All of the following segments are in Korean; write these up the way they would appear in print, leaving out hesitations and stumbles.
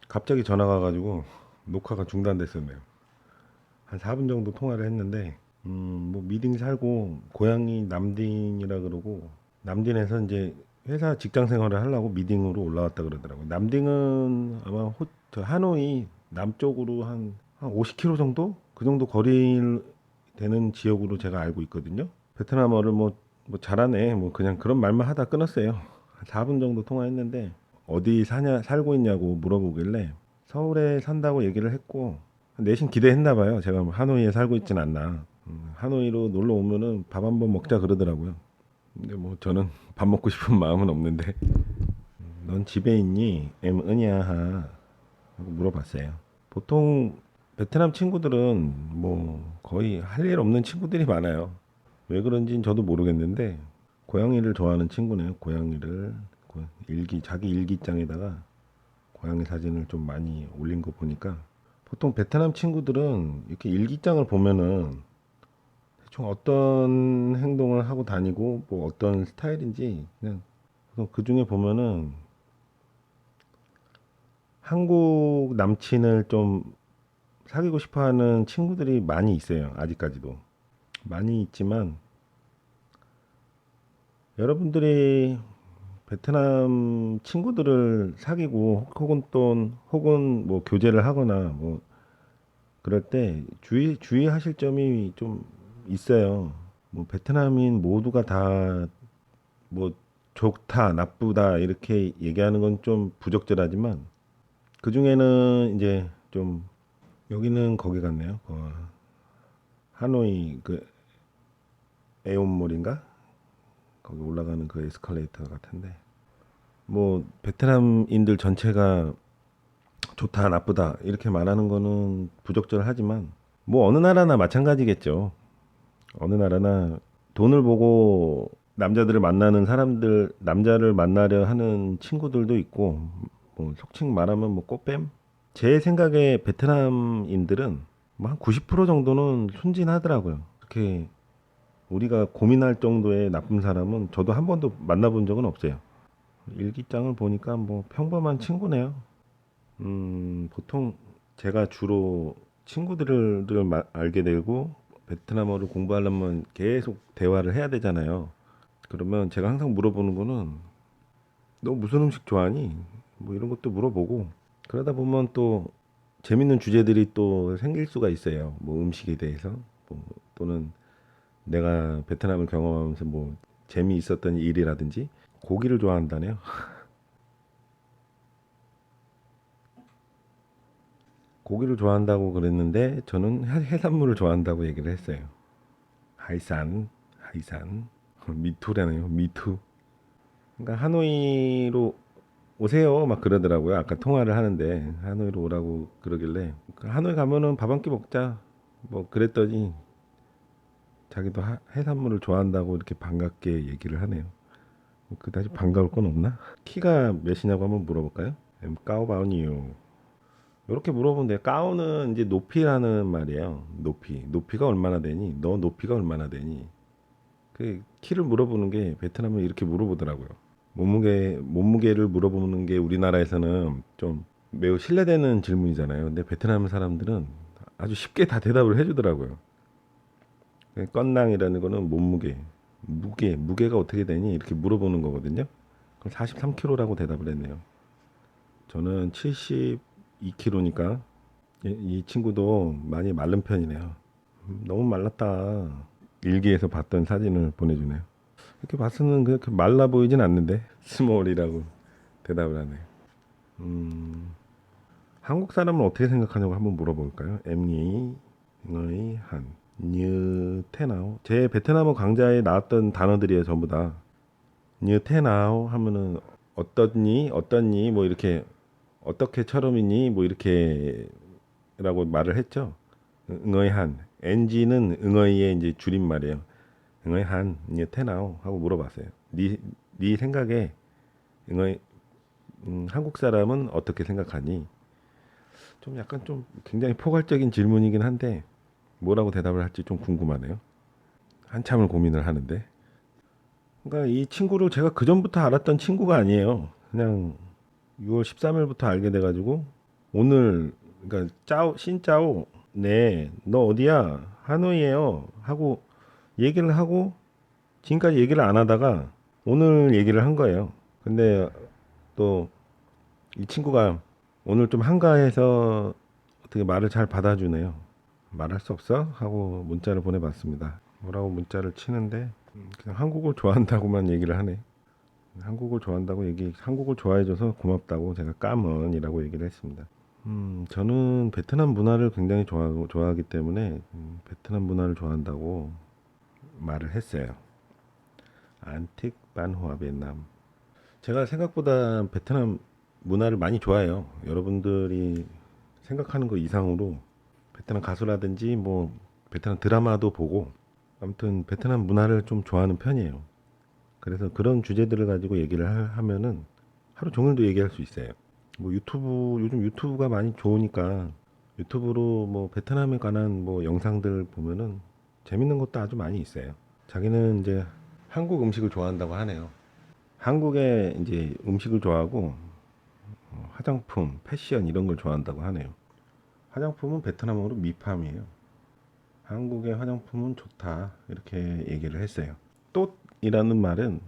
갑자기 전화가 가지고 녹화가 중단됐었네요. 한 4분 정도 통화를 했는데 뭐 미팅 살고 고향이 남딘이라 그러고 남딘에서 이제 회사 직장 생활을 하려고 미딩으로 올라왔다 그러더라고요. 남딩은 아마 저 하노이 남쪽으로 한 50km 정도? 그 정도 거리 되는 지역으로 제가 알고 있거든요. 베트남어를 뭐 잘하네. 뭐 그냥 그런 말만 하다 끊었어요. 한 4분 정도 통화했는데 어디 살고 있냐고 물어보길래 서울에 산다고 얘기를 했고 내심 기대했나 봐요. 제가 뭐 하노이에 살고 있진 않나. 하노이로 놀러 오면은 밥 한번 먹자 그러더라고요. 근데 뭐 저는 밥 먹고 싶은 마음은 없는데 넌 집에 있니? 은이야 하고 물어봤어요. 보통 베트남 친구들은 뭐 거의 할 일 없는 친구들이 많아요. 왜 그런지는 저도 모르겠는데 고양이를 좋아하는 친구네요. 고양이를 자기 일기장에다가 고양이 사진을 좀 많이 올린 거 보니까 보통 베트남 친구들은 이렇게 일기장을 보면은 대충 어떤 행동을 하고 다니고 뭐 어떤 스타일인지 그냥 그 중에 보면은 한국 남친을 좀 사귀고 싶어 하는 친구들이 많이 있어요. 아직까지도. 많이 있지만 여러분들이 베트남 친구들을 사귀고 혹은 뭐 교제를 하거나 뭐 그럴 때 주의하실 점이 좀 있어요. 뭐 베트남인 모두가 다 뭐 좋다, 나쁘다 이렇게 얘기하는 건 좀 부적절하지만 그 중에는 이제 좀 여기는 거기 같네요. 하노이 그 에온몰인가? 거기 올라가는 그 에스컬레이터 같은데 뭐 베트남인들 전체가 좋다 나쁘다 이렇게 말하는 거는 부적절하지만 뭐 어느 나라나 마찬가지겠죠. 어느 나라나 돈을 보고 남자들을 만나는 사람들 남자를 만나려 하는 친구들도 있고 뭐 속칭 말하면 뭐 꽃뱀 제 생각에 베트남인들은 뭐 한 90% 정도는 순진하더라고요. 그렇게 우리가 고민할 정도의 나쁜 사람은 저도 한 번도 만나본 적은 없어요. 일기장을 보니까 뭐 평범한 친구네요. 보통 제가 주로 친구들을 알게 되고 베트남어를 공부하려면 계속 대화를 해야 되잖아요. 그러면 제가 항상 물어보는 거는 너 무슨 음식 좋아하니? 뭐 이런 것도 물어보고 그러다 보면 또 재밌는 주제들이 또 생길 수가 있어요. 뭐 음식에 대해서 뭐 또는 내가 베트남을 경험하면서 뭐 재미있었던 일이라든지 고기를 좋아한다네요. 고기를 좋아한다고 그랬는데 저는 해산물을 좋아한다고 얘기를 했어요. 하이산, 미투라네요. 미투. 그러니까 하노이로 오세요 막 그러더라고요. 아까 통화를 하는데 하노이로 오라고 그러길래 하노이 가면은 밥 한 끼 먹자 뭐 그랬더니 자기도 해산물을 좋아한다고 이렇게 반갑게 얘기를 하네요. 뭐 그다지 반가울 건 없나? 키가 몇이냐고 한번 물어볼까요? 까오바오니요. 이렇게 물어보는데 까오는 이제 높이라는 말이에요. 높이가 얼마나 되니? 너 높이가 얼마나 되니? 그 키를 물어보는 게 베트남은 이렇게 물어보더라고요. 몸무게를 물어보는 게 우리나라에서는 좀 매우 신뢰되는 질문이잖아요. 근데 베트남 사람들은 아주 쉽게 다 대답을 해주더라고요. 건낭이라는 거는 무게가 어떻게 되니? 이렇게 물어보는 거거든요. 그럼 43kg라고 대답을 했네요. 저는 72kg니까 이 친구도 많이 마른 편이네요. 너무 말랐다. 일기에서 봤던 사진을 보내주네요. 이렇게 봤으면 그렇게 말라 보이진 않는데 스몰이라고 대답을 하네요. 음, 한국 사람은 어떻게 생각하냐고 한번 물어볼까요? 엠니의 한 뉴테나오 제 베트남어 강좌에 나왔던 단어들이에요 전부 다. 뉴테나오 하면은 어떻니 뭐 이렇게 어떻게처럼이니 뭐 이렇게 라고 말을 했죠. 응어이한 NG는 응어이의 이제 줄임말이에요. 응어이한 뉴테나오 하고 물어봤어요. 네 생각에 응어이 한국 사람은 어떻게 생각하니? 좀 약간 좀 굉장히 포괄적인 질문이긴 한데 뭐라고 대답을 할지 좀 궁금하네요. 한참을 고민을 하는데. 그러니까 이 친구를 제가 그 전부터 알았던 친구가 아니에요. 그냥 6월 13일부터 알게 돼가지고 오늘 그러니까 짜오 신짜오 네 너 어디야 하노이에요 하고 얘기를 하고 지금까지 얘기를 안 하다가 오늘 얘기를 한 거예요. 근데 또 이 친구가 오늘 좀 한가해서 어떻게 말을 잘 받아주네요. 말할 수 없어? 하고 문자를 보내봤습니다. 뭐라고 문자를 치는데 그냥 한국을 좋아한다고만 얘기를 하네. 한국을 좋아한다고 한국을 좋아해줘서 고맙다고 제가 까먼이라고 얘기를 했습니다. 저는 베트남 문화를 굉장히 좋아하기 때문에 베트남 문화를 좋아한다고 말을 했어요. 안틱 반호아 베트남. 제가 생각보다 베트남 문화를 많이 좋아해요. 여러분들이 생각하는 거 이상으로 베트남 가수라든지 뭐 베트남 드라마도 보고 아무튼 베트남 문화를 좀 좋아하는 편이에요. 그래서 그런 주제들을 가지고 얘기를 하면은 하루 종일도 얘기할 수 있어요. 뭐 요즘 유튜브가 많이 좋으니까 유튜브로 뭐 베트남에 관한 뭐 영상들 보면은 재밌는 것도 아주 많이 있어요. 자기는 이제 한국 음식을 좋아한다고 하네요. 한국의 이제 음식을 좋아하고 화장품, 패션 이런 걸 좋아한다고 하네요. 화장품은 베트남어로 미팜이에요. 한국의 화장품은 좋다 이렇게 얘기를 했어요. 또이라는 말은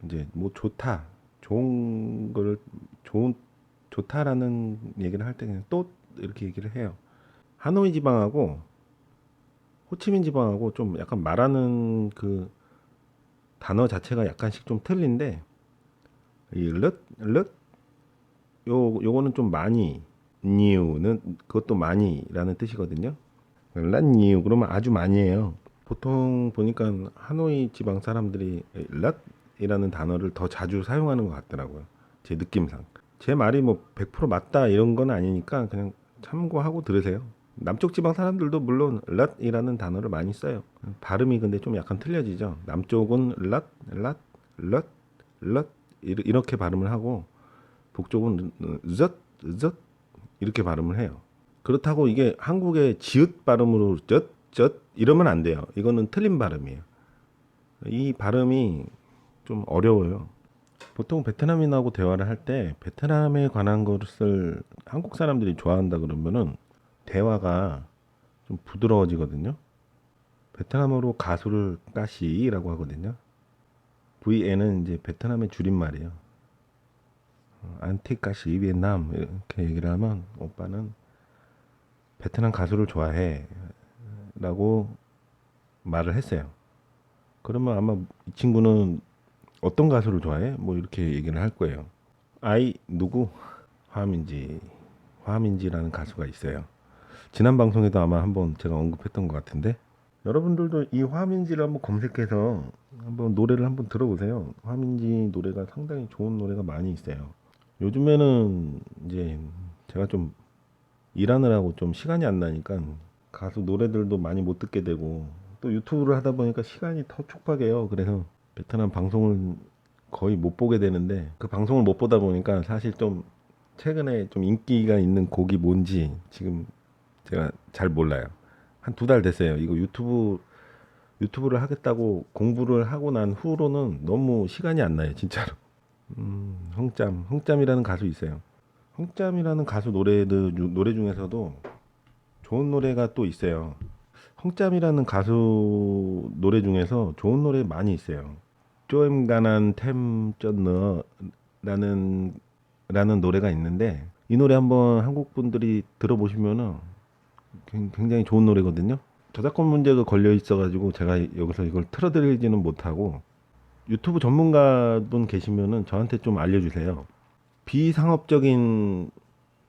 이제 뭐 좋다, 좋은 거를 좋은 좋다라는 얘기를 할 때 그냥 또 이렇게 얘기를 해요. 하노이 지방하고 호치민 지방하고 좀 약간 말하는 그 단어 자체가 약간씩 좀 틀린데 렛 요거는 좀 많이 뉴는 그것도 많이라는 뜻이거든요. 렛뉴 그러면 아주 많이에요. 보통 보니까 하노이 지방 사람들이 렛이라는 단어를 더 자주 사용하는 것 같더라고요. 제 느낌상. 제 말이 뭐 100% 맞다 이런 건 아니니까 그냥 참고하고 들으세요. 남쪽 지방 사람들도 물론 렛이라는 단어를 많이 써요. 발음이 근데 좀 약간 틀려지죠. 남쪽은 렛 이렇게 발음을 하고 북쪽은 젓 이렇게 발음을 해요. 그렇다고 이게 한국의 지읒 발음으로 젓 이러면 안 돼요. 이거는 틀린 발음이에요. 이 발음이 좀 어려워요. 보통 베트남인하고 대화를 할 때 베트남에 관한 것을 한국 사람들이 좋아한다 그러면은 대화가 좀 부드러워지거든요. 베트남어로 가수를 까시라고 하거든요. VN은 이제 베트남의 줄임말이에요. 안티까시 베트남 이렇게 얘기를 하면 오빠는 베트남 가수를 좋아해 라고 말을 했어요. 그러면 아마 이 친구는 어떤 가수를 좋아해? 뭐 이렇게 얘기를 할 거예요. 아이 누구? 화민지라는 가수가 있어요. 지난 방송에도 아마 한번 제가 언급했던 것 같은데 여러분들도 이 화민지를 한번 검색해서 한번 노래를 한번 들어보세요. 화민지 노래가 상당히 좋은 노래가 많이 있어요. 요즘에는 이제 제가 좀 일하느라고 좀 시간이 안 나니까 가수 노래들도 많이 못 듣게 되고 또 유튜브를 하다 보니까 시간이 더 촉박해요. 그래서 베트남 방송을 거의 못 보게 되는데 그 방송을 못 보다 보니까 사실 좀 최근에 좀 인기가 있는 곡이 뭔지 지금 제가 잘 몰라요. 한 2달 됐어요. 이거 유튜브를 하겠다고 공부를 하고 난 후로는 너무 시간이 안 나요, 진짜로. 흥짬이라는 가수 있어요. 흥짬이라는 가수 노래 중에서도 좋은 노래가 또 있어요. 흥짬이라는 가수 노래 중에서 좋은 노래 많이 있어요. 쪼엠가난 템쩌너 라는 노래가 있는데 이 노래 한번 한국 분들이 들어보시면은 굉장히 좋은 노래거든요. 저작권 문제가 걸려 있어가지고 제가 여기서 이걸 틀어드리지는 못하고 유튜브 전문가분 계시면은 저한테 좀 알려주세요. 비상업적인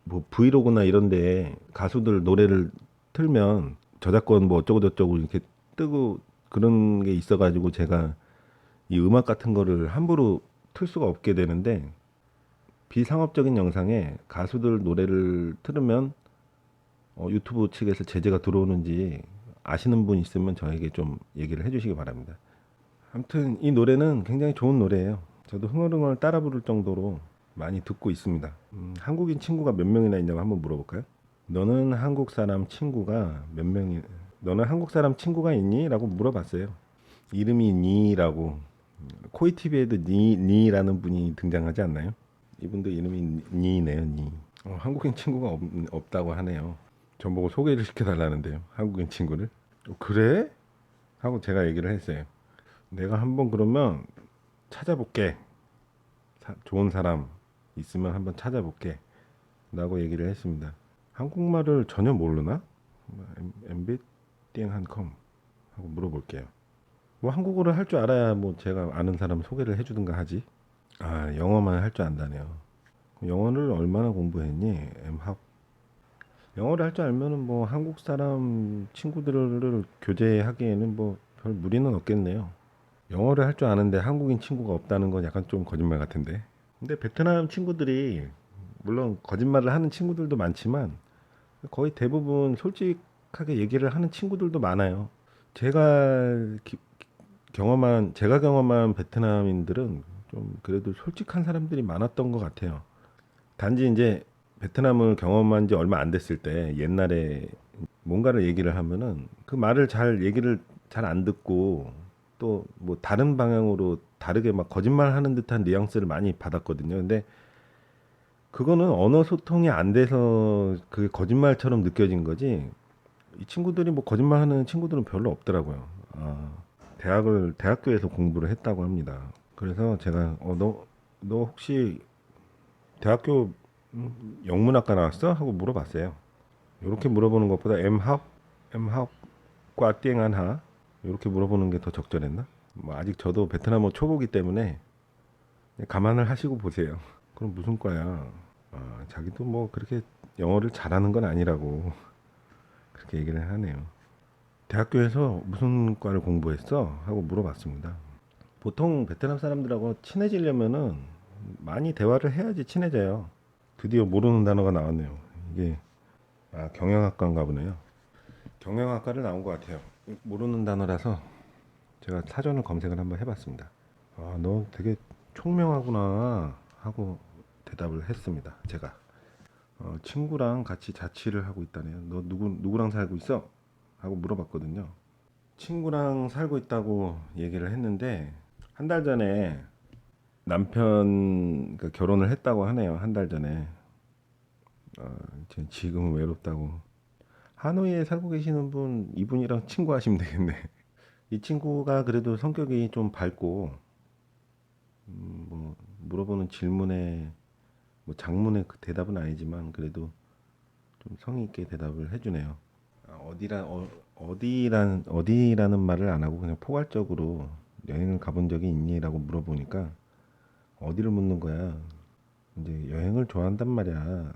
뭐 브이로그나 이런데 가수들 노래를 틀면 저작권 뭐 어쩌고 저쩌고 이렇게 뜨고 그런 게 있어가지고 제가 이 음악 같은 거를 함부로 틀 수가 없게 되는데 비상업적인 영상에 가수들 노래를 틀으면 유튜브 측에서 제재가 들어오는지 아시는 분 있으면 저에게 좀 얘기를 해주시기 바랍니다. 아무튼 이 노래는 굉장히 좋은 노래예요. 저도 흥얼흥얼 따라 부를 정도로 많이 듣고 있습니다. 한국인 친구가 몇 명이나 있냐고 한번 물어볼까요? 너는 한국 사람 친구가 몇 명이? 너는 한국 사람 친구가 있니? 라고 물어봤어요. 이름이 니라고 코이티비에도 니라는 분이 등장하지 않나요? 이분도 이름이 니네요, 니. 한국인 친구가 없다고 하네요. 저보고 소개를 시켜달라는데요. 한국인 친구를. 그래? 하고 제가 얘기를 했어요. 내가 한번 그러면 찾아볼게. 좋은 사람 있으면 한번 찾아볼게. 라고 얘기를 했습니다. 한국말을 전혀 모르나? MBTing 한컴 하고 물어볼게요. 뭐 한국어를 할 줄 알아야 뭐 제가 아는 사람 소개를 해주든가 하지. 아, 영어만 할 줄 안다네요. 영어를 얼마나 공부했니? M학. 영어를 할 줄 알면은 뭐 한국 사람 친구들을 교제하기에는 뭐 별 무리는 없겠네요. 영어를 할 줄 아는데 한국인 친구가 없다는 건 약간 좀 거짓말 같은데. 근데 베트남 친구들이 물론 거짓말을 하는 친구들도 많지만 거의 대부분 솔직하게 얘기를 하는 친구들도 많아요. 제가 경험한 베트남인들은 좀 그래도 솔직한 사람들이 많았던 것 같아요. 단지 이제 베트남을 경험한 지 얼마 안 됐을 때 옛날에 뭔가를 얘기를 하면은 그 말을 잘 얘기를 잘 안 듣고 또 뭐 다른 방향으로 다르게 막 거짓말하는 듯한 뉘앙스를 많이 받았거든요. 근데 그거는 언어 소통이 안 돼서 그게 거짓말처럼 느껴진 거지. 이 친구들이 뭐 거짓말하는 친구들은 별로 없더라고요. 대학교에서 공부를 했다고 합니다. 그래서 제가 너 혹시 대학교 영문학과 나왔어? 하고 물어봤어요. 이렇게 물어보는 것보다 엠학과 띵한하 이렇게 물어보는 게 더 적절했나? 뭐 아직 저도 베트남어 초보기 때문에 감안을 하시고 보세요. 그럼 무슨 과야? 자기도 뭐 그렇게 영어를 잘하는 건 아니라고 그렇게 얘기를 하네요. 대학교에서 무슨 과를 공부했어? 하고 물어봤습니다. 보통 베트남 사람들하고 친해지려면은 많이 대화를 해야지 친해져요. 드디어 모르는 단어가 나왔네요. 이게 경영학과인가 보네요. 경영학과를 나온 것 같아요. 모르는 단어라서 제가 사전을 검색을 한번 해봤습니다. 너 되게 총명하구나 하고 대답을 했습니다. 제가 친구랑 같이 자취를 하고 있다네요. 너 누구랑 살고 있어? 하고 물어봤거든요. 친구랑 살고 있다고 얘기를 했는데 한 달 전에 남편 결혼을 했다고 하네요. 한 달 전에. 지금은 외롭다고. 하노이에 살고 계시는 분 이분이랑 친구하시면 되겠네. 이 친구가 그래도 성격이 좀 밝고 뭐 물어보는 질문에 뭐 장문의 그 대답은 아니지만 그래도 좀 성의 있게 대답을 해주네요. 어디라는 말을 안 하고 그냥 포괄적으로 여행을 가본 적이 있니라고 물어보니까 어디를 묻는 거야. 이제 여행을 좋아한단 말이야.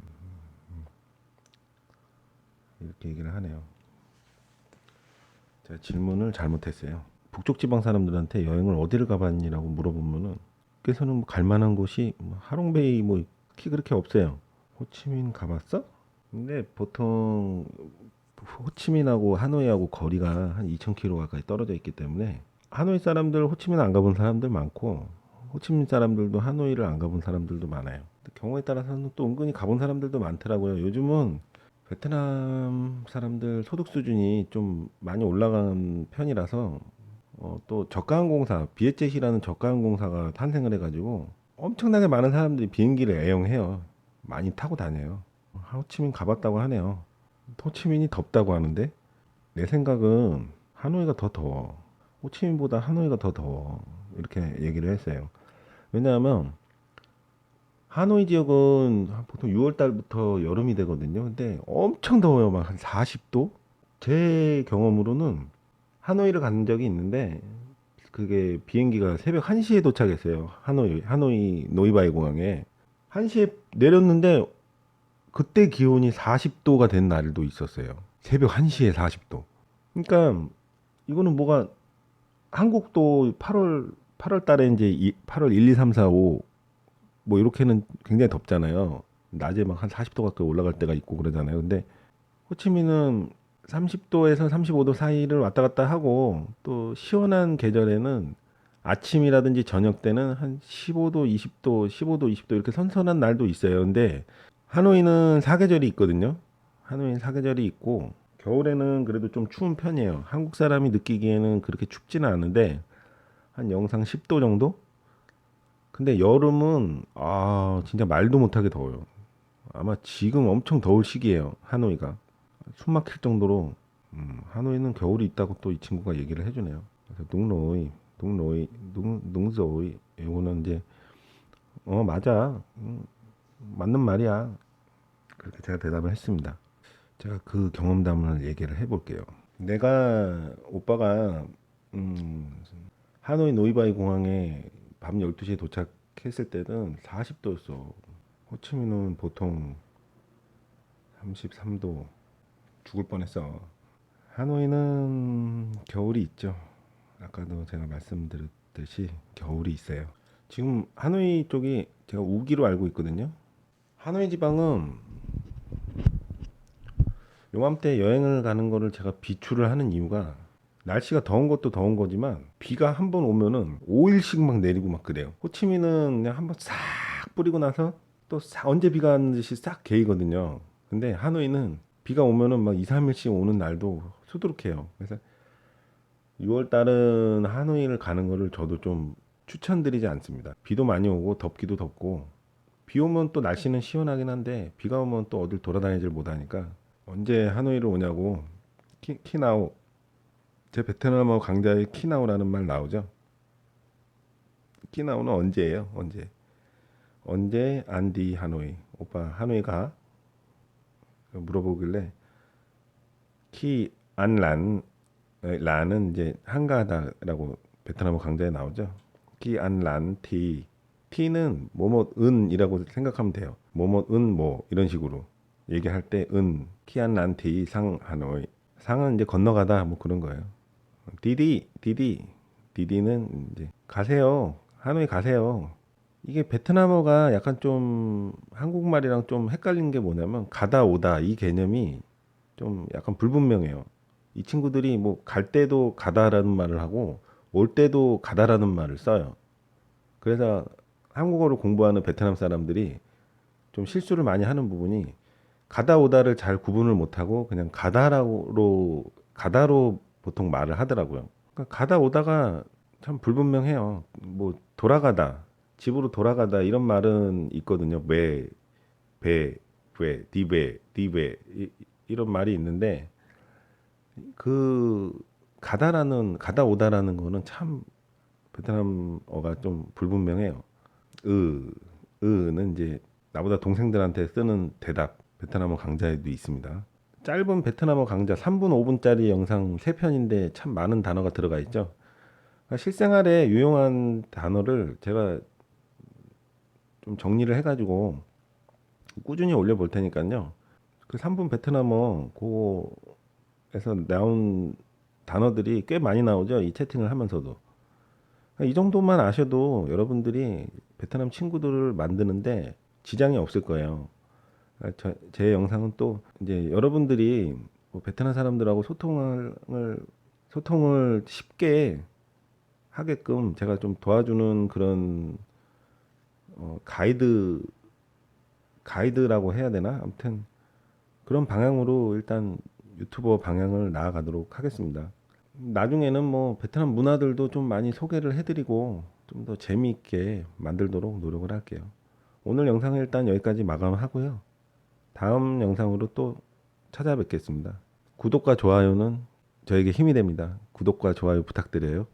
이렇게 얘기를 하네요. 제가 질문을 잘못했어요. 북쪽 지방 사람들한테 여행을 어디를 가봤니라고 물어보면은 께서는 뭐 갈 만한 곳이 뭐 하롱베이 뭐 특히 그렇게 없어요. 호치민 가봤어? 근데 보통 호치민하고 하노이하고 거리가 한 2,000km 가까이 떨어져 있기 때문에 하노이 사람들 호치민 안 가본 사람들 많고 호치민 사람들도 하노이를 안 가본 사람들도 많아요. 경우에 따라서는 또 은근히 가본 사람들도 많더라고요. 요즘은 베트남 사람들 소득 수준이 좀 많이 올라간 편이라서 또 저가항공사 비엣젯이라는 저가항공사가 탄생을 해가지고 엄청나게 많은 사람들이 비행기를 애용해요. 많이 타고 다녀요. 호치민 가봤다고 하네요. 호치민이 덥다고 하는데 내 생각은 하노이가 더 더워. 호치민보다 하노이가 더 더워. 이렇게 얘기를 했어요. 왜냐하면 하노이 지역은 보통 6월 달부터 여름이 되거든요. 근데 엄청 더워요. 막 한 40도? 제 경험으로는 하노이를 간 적이 있는데 그게 비행기가 새벽 1시에 도착했어요. 하노이 노이바이 공항에. 1시에 내렸는데 그때 기온이 40도가 된 날도 있었어요. 새벽 1시에 40도. 그러니까 이거는 뭐가 한국도 8월 달에 이제 8월 1, 2, 3, 4, 5 뭐 이렇게는 굉장히 덥잖아요. 낮에 막 한 40도 가까이 올라갈 때가 있고 그러잖아요. 근데 호치민은 30도에서 35도 사이를 왔다 갔다 하고 또 시원한 계절에는 아침이라든지 저녁 때는 한 15도, 20도, 15도, 20도 이렇게 선선한 날도 있어요. 근데 하노이는 사계절이 있거든요. 하노이는 사계절이 있고 겨울에는 그래도 좀 추운 편이에요. 한국 사람이 느끼기에는 그렇게 춥지는 않은데 한 영상 10도 정도? 근데 여름은 진짜 말도 못하게 더워요. 아마 지금 엄청 더울 시기예요. 하노이가 숨 막힐 정도로 하노이는 겨울이 있다고 또 이 친구가 얘기를 해주네요. 그래서 둥소이 이거는 이제 맞아, 맞는 말이야. 그렇게 제가 대답을 했습니다. 제가 그 경험담을 얘기를 해볼게요. 내가 오빠가 음, 하노이 노이바이 공항에 밤 12시에 도착했을 때는 40도였어. 호치민은 보통 33도. 죽을 뻔했어. 하노이는 겨울이 있죠. 아까도 제가 말씀드렸듯이 겨울이 있어요. 지금 하노이 쪽이 제가 우기로 알고 있거든요. 하노이 지방은 요맘때 여행을 가는 거를 제가 비추를 하는 이유가 날씨가 더운 것도 더운 거지만 비가 한 번 오면은 5일씩 막 내리고 막 그래요. 호치민은 그냥 한번 싹 뿌리고 나서 또 언제 비가 왔는 듯이 싹 개이거든요. 근데 하노이는 비가 오면은 막 2, 3일씩 오는 날도 수두룩해요. 그래서 6월 달은 하노이를 가는 거를 저도 좀 추천드리지 않습니다. 비도 많이 오고 덥기도 덥고 비 오면 또 날씨는 시원하긴 한데 비가 오면 또 어딜 돌아다니질 못하니까 언제 하노이를 오냐고 키나오 제 베트남어 강좌에 키나오라는 말 나오죠. 키나오는 언제예요? 언제 안디 하노이 오빠 하노이 가? 물어보길래 키 안란 란은 이제 한가하다라고 베트남어 강좌에 나오죠. 키 안란 티는 뭐뭐 은이라고 생각하면 돼요. 뭐뭐 은 뭐 이런 식으로 얘기할 때 은 키안란 티 상 하노이 상은 이제 건너가다 뭐 그런 거예요. 디디는 이제 가세요. 하노이 가세요. 이게 베트남어가 약간 좀 한국말이랑 좀 헷갈리는 게 뭐냐면 가다 오다 이 개념이 좀 약간 불분명해요. 이 친구들이 뭐 갈 때도 가다라는 말을 하고 올 때도 가다라는 말을 써요. 그래서 한국어를 공부하는 베트남 사람들이 좀 실수를 많이 하는 부분이 가다 오다를 잘 구분을 못하고 그냥 가다로 보통 말을 하더라고요. 그러니까 가다 오다가 참 불분명해요. 뭐 돌아가다, 집으로 돌아가다 이런 말은 있거든요. 배, 디베 이런 말이 있는데 그 가다 오다라는 거는 참 베트남어가 좀 불분명해요. 으는 이제 나보다 동생들한테 쓰는 대답 베트남어 강좌에도 있습니다. 짧은 베트남어 강좌 3분 5분짜리 영상 3편인데 참 많은 단어가 들어가 있죠. 그러니까 실생활에 유용한 단어를 제가 좀 정리를 해가지고 꾸준히 올려볼 테니까요. 그 3분 베트남어 그거에서 나온 단어들이 꽤 많이 나오죠. 이 채팅을 하면서도. 그러니까 이 정도만 아셔도 여러분들이 베트남 친구들을 만드는데 지장이 없을 거예요. 그러니까 제 영상은 또 이제 여러분들이 뭐 베트남 사람들하고 소통을 쉽게 하게끔 제가 좀 도와주는 그런 가이드라고 해야 되나? 아무튼 그런 방향으로 일단 유튜버 방향을 나아가도록 하겠습니다. 나중에는 뭐 베트남 문화들도 좀 많이 소개를 해드리고 좀 더 재미있게 만들도록 노력을 할게요. 오늘 영상은 일단 여기까지 마감하고요. 다음 영상으로 또 찾아뵙겠습니다. 구독과 좋아요는 저에게 힘이 됩니다. 구독과 좋아요 부탁드려요.